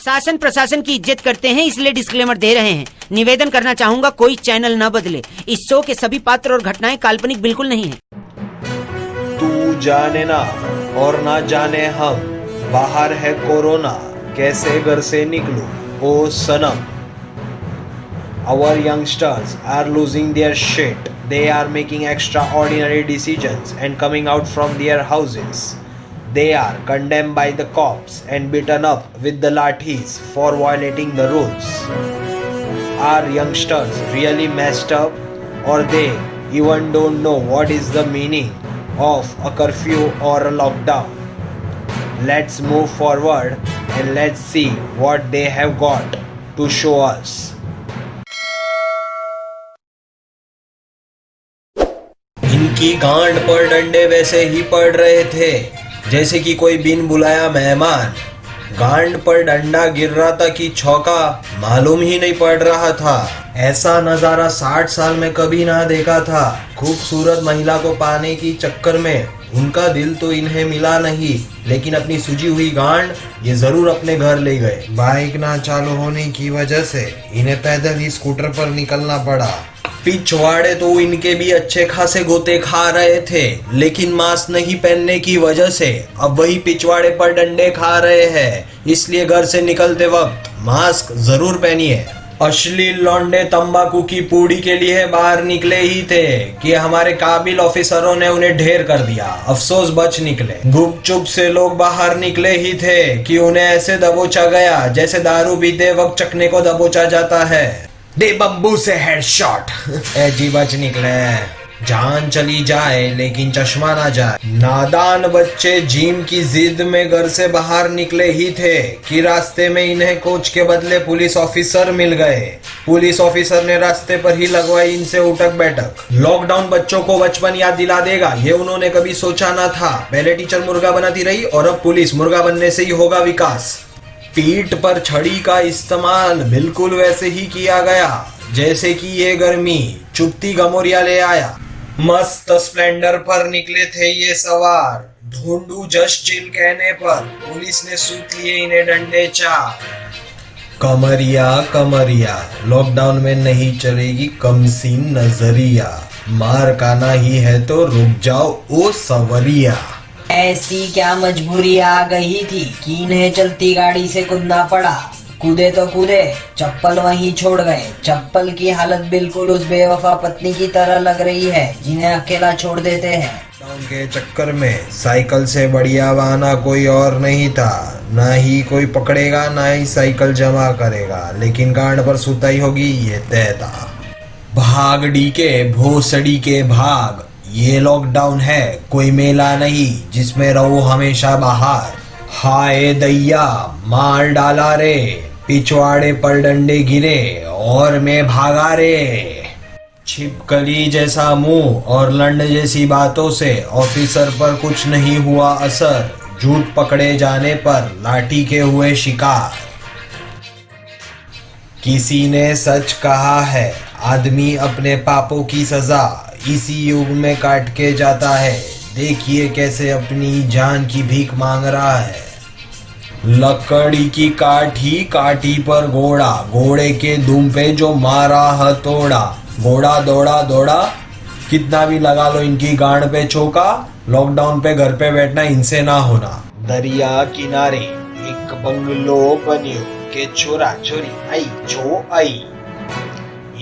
शासन प्रशासन की इज्जत करते हैं, इसलिए डिस्क्लेमर दे रहे हैं। निवेदन करना चाहूंगा कोई चैनल न बदले। इस शो के सभी पात्र और घटनाएं काल्पनिक बिल्कुल नहीं है। तू जाने ना और ना जाने हम, बाहर है कोरोना, कैसे घर से निकलूं ओ सनम। Our youngsters are losing their shit. They are making extraordinary decisions and coming out from their houses. They are condemned by the cops and beaten up with the lathis for violating the rules. Are youngsters really messed up, or they even don't know what is the meaning of a curfew or a lockdown? Let's move forward and let's see what they have got to show us. इनकी गांड पर डंडे वैसे ही पड़ रहे थे जैसे कि कोई बिन बुलाया मेहमान। गांड पर डंडा गिर रहा था कि चौका मालूम ही नहीं पड़ रहा था। ऐसा नजारा 60 साल में कभी ना देखा था। खूबसूरत महिला को पाने की चक्कर में उनका दिल तो इन्हें मिला नहीं, लेकिन अपनी सूजी हुई गांड ये जरूर अपने घर ले गए। बाइक ना चालू होने की वजह से इन्हें पैदल ही स्कूटर पर निकलना पड़ा। पिछवाड़े तो इनके भी अच्छे खासे गोते खा रहे थे, लेकिन मास्क नहीं पहनने की वजह से अब वही पिछवाड़े पर डंडे खा रहे हैं। इसलिए घर से निकलते वक्त मास्क जरूर पहनिए। अश्लील लौंडे तंबाकू की पूड़ी के लिए बाहर निकले ही थे कि हमारे काबिल ऑफिसरों ने उन्हें ढेर कर दिया। अफसोस बच निकले। गुपचुप से लोग बाहर निकले ही थे कि उन्हें ऐसे दबोचा गया जैसे दारू पीते वक्त चखने को दबोचा जाता है। दे बम्बू से हेडशॉट। जी बच निकले। जान चली जाए लेकिन चश्मा ना जाए। नादान बच्चे जिम की जिद में घर से बाहर निकले ही थे कि रास्ते में इन्हें कोच के बदले पुलिस ऑफिसर मिल गए। पुलिस ऑफिसर ने रास्ते पर ही लगवाई इनसे उठक बैठक। लॉकडाउन बच्चों को बचपन याद दिला देगा, ये उन्होंने कभी सोचा ना था। पहले टीचर मुर्गा बनाती रही और अब पुलिस मुर्गा बनने से ही होगा विकास। पीठ पर छड़ी का इस्तेमाल बिल्कुल वैसे ही किया गया जैसे कि ये गर्मी चुपती गमोरिया ले आया। मस्त स्प्लेंडर पर निकले थे ये सवार। ढूंढू जस्ट चिल कहने पर पुलिस ने सूत लिए इन्हें डंडे चार। कमरिया कमरिया लॉकडाउन में नहीं चलेगी कमसीन नजरिया। मार काना ही है तो रुक जाओ ओ सवरिया। ऐसी क्या मजबूरी आ गई थी कि इन्हें चलती गाड़ी से कूदना पड़ा। कूदे तो कूदे, चप्पल वहीं छोड़ गए। चप्पल की हालत बिल्कुल उस बेवफा पत्नी की तरह लग रही है जिन्हें अकेला छोड़ देते हैं। लॉकडाउन के चक्कर में साइकिल से बढ़िया बहाना कोई और नहीं था। ना ही कोई पकड़ेगा ना ही साइकिल जमा करेगा, लेकिन गांड पर सुताई होगी ये तय था। भाग डी के भोसड़ी के भाग, ये लॉकडाउन है कोई मेला नहीं जिसमें रहो हमेशा बाहर। हाय दैया मार डाला रे, पिछवाड़े पर डंडे गिरे और मैं भागा रे। छिपकली जैसा मुंह और लंड जैसी बातों से ऑफिसर पर कुछ नहीं हुआ असर। झूठ पकड़े जाने पर लाठी के हुए शिकार। किसी ने सच कहा है, आदमी अपने पापों की सजा इसी युग में काट के जाता है। देखिए कैसे अपनी जान की भीख मांग रहा है। लकड़ी की काठी काठी पर घोड़ा, घोड़े के दुम पे जो मारा हथौड़ा। घोड़ा दौड़ा दौड़ा, कितना भी लगा लो इनकी गांड पे चौका। लॉकडाउन पे घर पे बैठना इनसे ना होना। दरिया किनारे एक बंगलो बनियो के छोरा छोरी आई छो आई।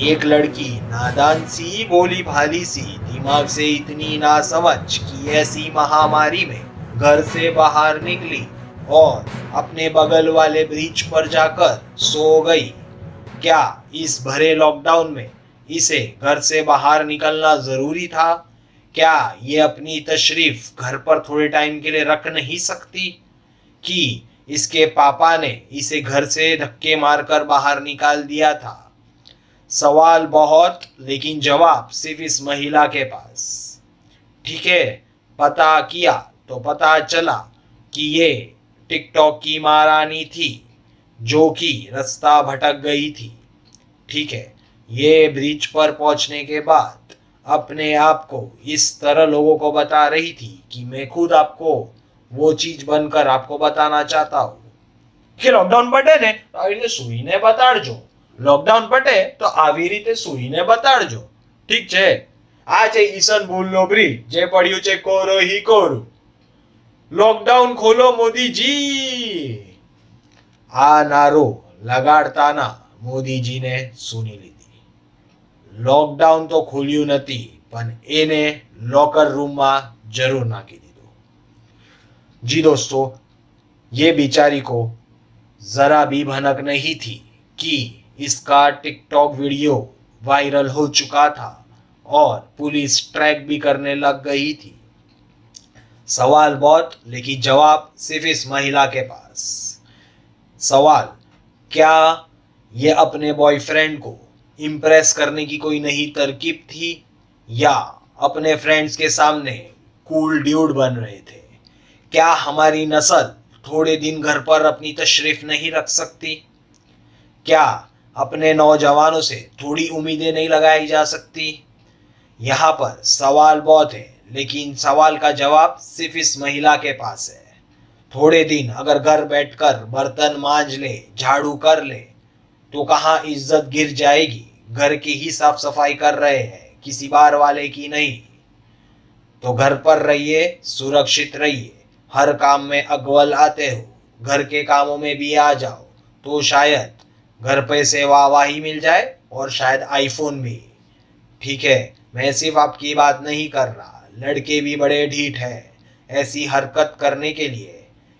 एक लड़की नादान सी भोली भाली सी, दिमाग से इतनी ना समझ कि ऐसी महामारी में घर से बाहर निकली और अपने बगल वाले ब्रिज पर जाकर सो गई। क्या इस भरे लॉकडाउन में इसे घर से बाहर निकलना जरूरी था? क्या ये अपनी तशरीफ घर पर थोड़े टाइम के लिए रख नहीं सकती कि इसके पापा ने इसे घर से धक्के मारकर बाहर निकाल दिया था? सवाल बहुत, लेकिन जवाब सिर्फ इस महिला के पास। ठीक है, पता किया तो पता चला कि ये टिकटॉक की महारानी थी जो कि रास्ता भटक गई थी। ठीक है, ये ब्रिज पर पहुंचने के बाद अपने आप को इस तरह लोगों को बता रही थी कि मैं खुद आपको वो चीज बनकर आपको बताना चाहता हूँ। કે લોકડાઉન પટે ને તો આવી રીતે સૂઈને બતાડજો, લોકડાઉન પટે તો આવી રીતે સૂઈને બતાડજો. ઠીક છે? આ છે ઈસનબુલનો બ્રિજ, જે પડ્યું છે કોરો હી કોરું. લોકડાઉન ખોલો મોદીજી. આ નારો લગાડતાના મોદીજીને સુની લીધી. લોકડાઉન તો ખુલ્યું નથી, પણ એને લોકર रूम जरूर नाखी दीदो. जी दोस्तों, ये बेचारी को जरा भी भनक नहीं थी कि इसका टिकटॉक वीडियो वायरल हो चुका था और पुलिस ट्रैक भी करने लग गई थी. सवाल बहुत, लेकिन जवाब सिर्फ इस महिला के पास. सवाल, क्या ये अपने बॉयफ्रेंड को इम्प्रेस करने की कोई नई तरकीब थी या अपने फ्रेंड्स के सामने कूल ड्यूड बन रहे थे? क्या हमारी नस्ल थोड़े दिन घर पर अपनी तशरीफ नहीं रख सकती? क्या अपने नौजवानों से थोड़ी उम्मीदें नहीं लगाई जा सकती? यहाँ पर सवाल बहुत है, लेकिन सवाल का जवाब सिर्फ इस महिला के पास है. थोड़े दिन अगर घर बैठकर बर्तन मांज ले, झाड़ू कर ले, तो कहाँ इज्जत गिर जाएगी. घर की ही साफ सफाई कर रहे हैं, किसी बार वाले की नहीं. तो घर पर रहिए, सुरक्षित रहिए. हर काम में अव्वल आते हो, घर के कामों में भी आ जाओ, तो शायद घर पे से वाहवाही मिल जाए और शायद आईफोन भी. ठीक है, मैं सिर्फ आपकी बात नहीं कर रहा, लड़के भी बड़े ढीठ हैं. ऐसी हरकत करने के लिए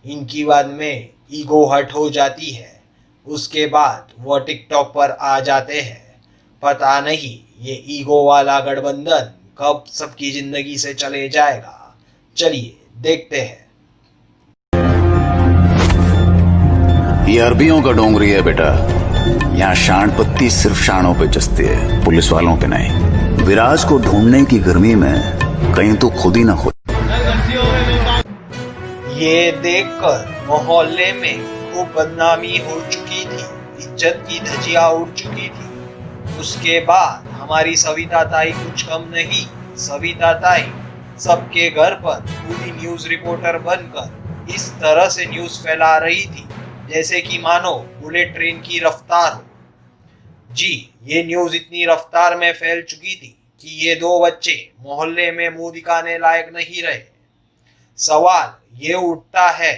इनकी बाद में ईगो हर्ट हो जाती है, उसके बाद वो टिकटॉक पर आ जाते हैं. पता नहीं ये ईगो वाला गठबंधन कब सबकी जिंदगी से चले जाएगा. चलिए देखते हैं. ये अरबियों का डोंगरी है बेटा. यहाँ शान पत्ती सिर्फ शानों पे जचती है, पुलिस वालों पे नहीं. विराज को ढूंढने की गर्मी में कहीं तो खुद ही ना हो. ये देखकर मोहल्ले में खूब बदनामी हो चुकी थी, इज्जत की धज्जियां उड़ चुकी थी. उसके बाद हमारी सविता ताई कुछ कम नहीं. सविता ताई सबके घर पर पूरी न्यूज रिपोर्टर बनकर इस तरह से न्यूज फैला रही थी जैसे कि मानो बुलेट ट्रेन की रफ्तार हो. जी, ये न्यूज इतनी रफ्तार में फैल चुकी थी कि ये दो बच्चे मोहल्ले में मुंह दिखाने लायक नहीं रहे. सवाल ये उठता है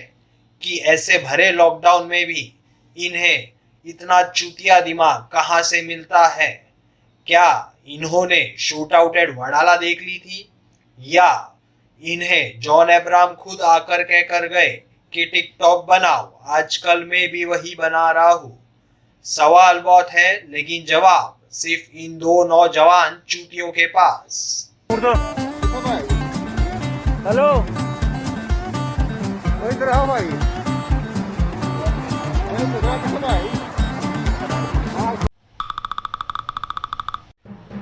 कि ऐसे भरे लॉकडाउन में भी इन्हें इतना चूतिया दिमाग कहाँ से मिलता है? क्या इन्होंने शूट आउट एट वडाला देख ली थी, या इन्हें जॉन अब्राहम खुद आकर कह कर गए कि टिकटॉक बनाओ, आजकल मैं भी वही बना रहा हूँ? सवाल बहुत है, लेकिन जवाब सिर्फ इन दो नौजवान चूतियों के पास. हेलो, इधर आओ भाई.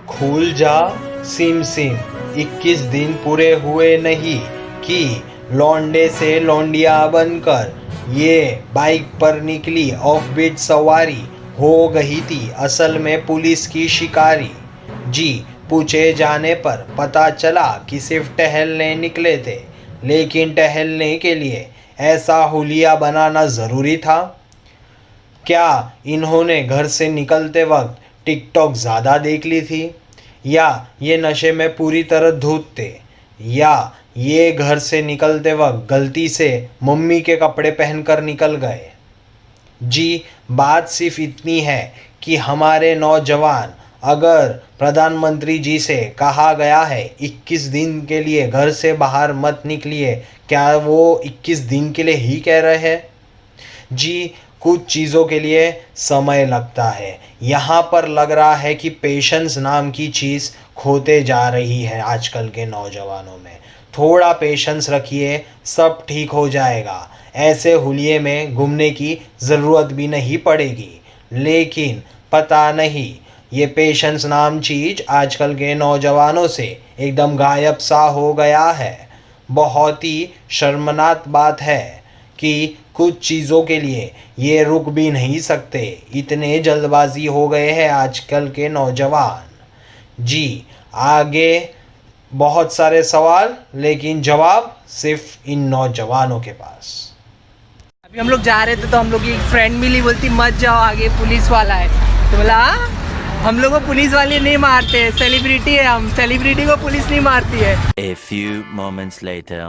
खुल जा सिम सिम, 21 दिन पूरे हुए नहीं कि लौंडे से लौंडिया बनकर ये बाइक पर निकली ऑफ बीट सवारी हो गई थी असल में पुलिस की शिकारी. जी, पूछे जाने पर पता चला कि सिर्फ टहलने निकले थे, लेकिन टहलने के लिए ऐसा हुलिया बनाना ज़रूरी था? क्या इन्होंने घर से निकलते वक्त टिकटॉक ज़्यादा देख ली थी, या ये नशे में पूरी तरह धूत थे, या ये घर से निकलते वक्त गलती से मम्मी के कपड़े पहनकर निकल गए? जी, बात सिर्फ इतनी है कि हमारे नौजवान, अगर प्रधानमंत्री जी से कहा गया है 21 दिन के लिए घर से बाहर मत निकलिए, क्या वो 21 दिन के लिए ही कह रहे हैं? जी, कुछ चीज़ों के लिए समय लगता है. यहाँ पर लग रहा है कि पेशेंस नाम की चीज़ खोते जा रही है आजकल के नौजवानों में. थोड़ा पेशेंस रखिए, सब ठीक हो जाएगा. ऐसे हुलिये में घूमने की ज़रूरत भी नहीं पड़ेगी. लेकिन पता नहीं ये पेशेंस नाम चीज़ आजकल के नौजवानों से एकदम गायब सा हो गया है. बहुत ही शर्मनाक बात है कि कुछ चीज़ों के लिए ये रुक भी नहीं सकते, इतने जल्दबाजी हो गए हैं आजकल के नौजवान. जी, आगे बहुत सारे सवाल, लेकिन जवाब सिर्फ इन नौजवानों के पास. अभी हम लोग जा रहे थे तो हम लोग की एक फ्रेंड मिली, बोलती मत जाओ आगे पुलिस वाला है। तो बोला हम लोग को पुलिस वाले नहीं मारते, सेलिब्रिटी है हम, सेलिब्रिटी को पुलिस नहीं मारती है। A few moments later.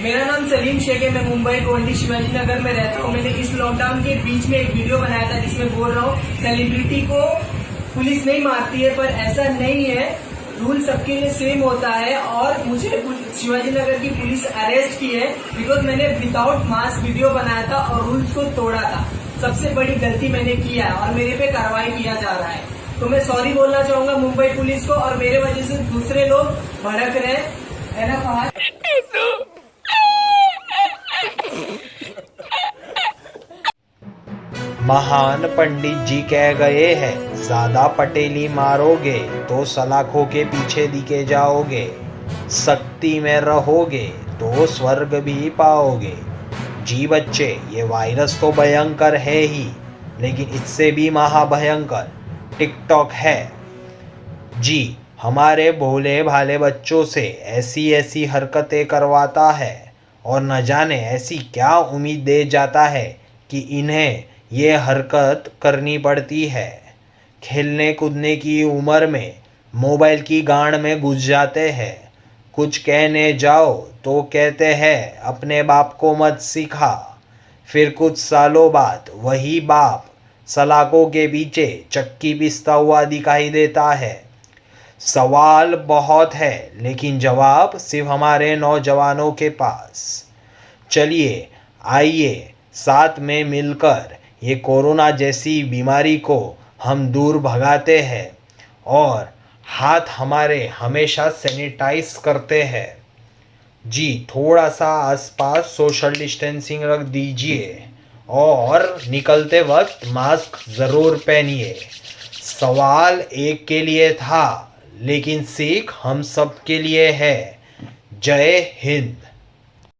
मेरा नाम सलीम शेख है, मैं मुंबई गोंडी शिवाजी नगर में रहता हूँ। मैंने इस लॉकडाउन के बीच में एक वीडियो बनाया था जिसमें बोल रहा हूँ सेलिब्रिटी को पुलिस नहीं मारती है, पर ऐसा नहीं है, रूल सबके लिए सेम होता है। और मुझे शिवाजी नगर की पुलिस अरेस्ट की है बिकॉज मैंने विदाउट मास्क वीडियो बनाया था और रूल्स को तोड़ा था। सबसे बड़ी गलती मैंने किया है और मेरे पे कार्रवाई किया जा रहा है। तो मैं सॉरी बोलना चाहूंगा मुंबई पुलिस को, और मेरे वजह से दूसरे लोग भड़क रहे है ना फहद? महान पंडित जी कह गए हैं, ज्यादा पटेली मारोगे तो सलाखों के पीछे दिखे जाओगे, शक्ति में रहोगे तो स्वर्ग भी पाओगे। जी बच्चे, ये वायरस तो भयंकर है ही, लेकिन इससे भी महाभयंकर टिकटॉक है। जी, हमारे भोले भाले बच्चों से ऐसी ऐसी हरकतें करवाता है और न जाने ऐसी क्या उम्मीद दे जाता है कि इन्हें ये हरकत करनी पड़ती है। खेलने कूदने की उम्र में मोबाइल की गांड में घुस जाते हैं। कुछ कहने जाओ तो कहते हैं अपने बाप को मत सिखा। फिर कुछ सालों बाद वही बाप सलाखों के पीछे चक्की पिसता हुआ दिखाई देता है। सवाल बहुत है लेकिन जवाब सिर्फ हमारे नौजवानों के पास। चलिए आइए साथ में मिलकर ये कोरोना जैसी बीमारी को हम दूर भगाते हैं और हाथ हमारे हमेशा सैनिटाइज करते हैं। जी, थोड़ा सा आसपास सोशल डिस्टेंसिंग रख दीजिए और निकलते वक्त मास्क ज़रूर पहनिए। सवाल एक के लिए था लेकिन सीख हम सब के लिए है। जय हिंद।